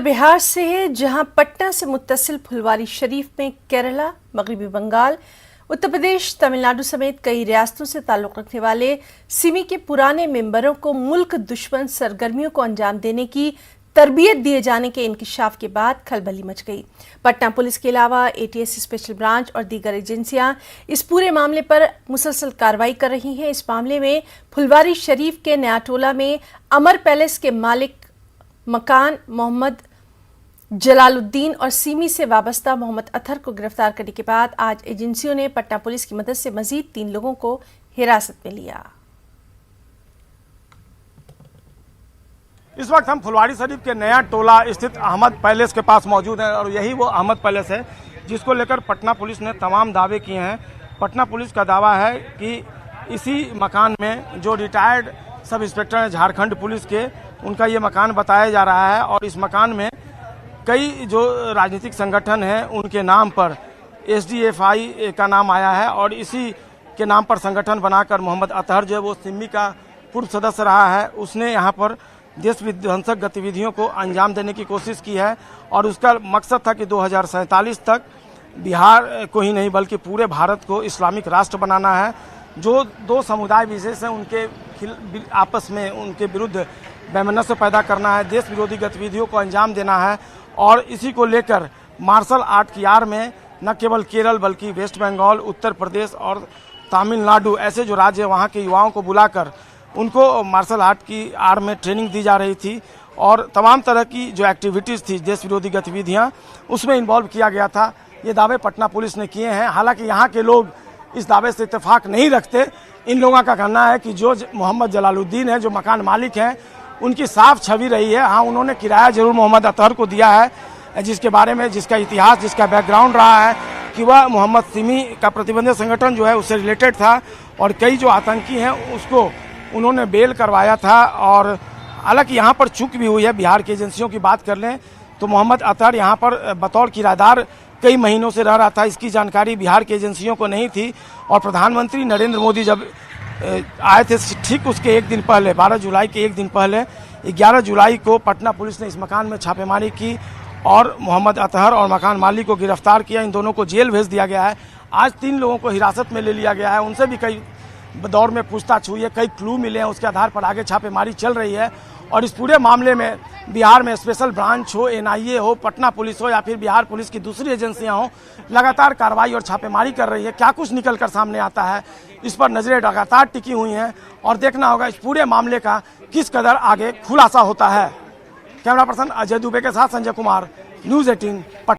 बिहार से है, जहां पटना से मुत्तसिल फुलवारी शरीफ में केरला, मगरबी बंगाल, उत्तर प्रदेश, तमिलनाडु समेत कई रियासतों से ताल्लुक रखने वाले सिमी के पुराने मेंबरों को मुल्क दुश्मन सरगर्मियों को अंजाम देने की तरबियत दिए जाने के इंकिशाफ के बाद खलबली मच गई। पटना पुलिस के अलावा एटीएस स्पेशल ब्रांच और दीगर एजेंसियां इस पूरे मामले पर मुसलसल कार्रवाई कर रही हैं। इस मामले में फुलवारी शरीफ के नयाटोला में अमर पैलेस के मालिक मकान मोहम्मद जलालुद्दीन और सिमी से वाबस्ता मोहम्मद अतहर को गिरफ्तार करने के बाद आज एजेंसियों ने पटना पुलिस की मदद से मजीद 3 लोगों को हिरासत में लिया। इस वक्त हम फुलवारी शरीफ के नया टोला स्थित अहमद पैलेस के पास मौजूद हैं और यही वो अहमद पैलेस है जिसको लेकर पटना पुलिस ने तमाम दावे किए हैं। पटना पुलिस का दावा है कि इसी मकान में जो रिटायर्ड सब इंस्पेक्टर हैं झारखंड पुलिस के, उनका ये मकान बताया जा रहा है और इस मकान में कई जो राजनीतिक संगठन हैं उनके नाम पर एसडीएफआई का नाम आया है और इसी के नाम पर संगठन बनाकर मोहम्मद अतहर जो है वो सिमी का पूर्व सदस्य रहा है, उसने यहाँ पर देश विध्वंसक गतिविधियों को अंजाम देने की कोशिश की है और उसका मकसद था कि 2047 तक बिहार को ही नहीं बल्कि पूरे भारत को इस्लामिक राष्ट्र बनाना है। जो दो समुदाय विशेष हैं उनके आपस में उनके विरुद्ध वैमनस्य पैदा करना है, देश विरोधी गतिविधियों को अंजाम देना है और इसी को लेकर मार्शल आर्ट की आड़ में न केवल केरल बल्कि वेस्ट बंगाल, उत्तर प्रदेश और तमिलनाडु ऐसे जो राज्य हैं वहाँ के युवाओं को बुलाकर उनको मार्शल आर्ट की आड़ में ट्रेनिंग दी जा रही थी और तमाम तरह की जो एक्टिविटीज़ थी देश विरोधी गतिविधियाँ उसमें इन्वॉल्व किया गया था। ये दावे पटना पुलिस ने किए हैं। हालांकि यहाँ के लोग इस दावे से इत्तेफाक नहीं रखते। इन लोगों का कहना है कि जो मोहम्मद जलालुद्दीन है, जो मकान मालिक हैं, उनकी साफ छवि रही है। हाँ, उन्होंने किराया जरूर मोहम्मद अतहर को दिया है, जिसके बारे में जिसका इतिहास जिसका बैकग्राउंड रहा है कि वह मोहम्मद सिमी का प्रतिबंधित संगठन जो है उससे रिलेटेड था और कई जो आतंकी हैं उसको उन्होंने बेल करवाया था। और हालांकि यहाँ पर चूक भी हुई है। बिहार की एजेंसियों की बात कर लें तो मोहम्मद अतहर यहाँ पर बतौर किराएदार कई महीनों से रह रहा था। इसकी जानकारी बिहार की एजेंसियों को नहीं थी और प्रधानमंत्री नरेंद्र मोदी जब आए थे ठीक उसके एक दिन पहले 12 जुलाई के एक दिन पहले 11 जुलाई को पटना पुलिस ने इस मकान में छापेमारी की और मोहम्मद अतहर और मकान मालिक को गिरफ्तार किया। इन दोनों को जेल भेज दिया गया है। आज 3 लोगों को हिरासत में ले लिया गया है। उनसे भी कई दौर में पूछताछ हुई है, कई क्लू मिले हैं, उसके आधार पर आगे छापेमारी चल रही है। और इस पूरे मामले में बिहार में स्पेशल ब्रांच हो, एनआईए हो, पटना पुलिस हो या फिर बिहार पुलिस की दूसरी एजेंसियां हो, लगातार कार्रवाई और छापेमारी कर रही है। क्या कुछ निकल कर सामने आता है इस पर नजरें लगातार टिकी हुई हैं और देखना होगा इस पूरे मामले का किस कदर आगे खुलासा होता है। कैमरा पर्सन अजय दुबे के साथ संजय कुमार, न्यूज़ 18 पटना।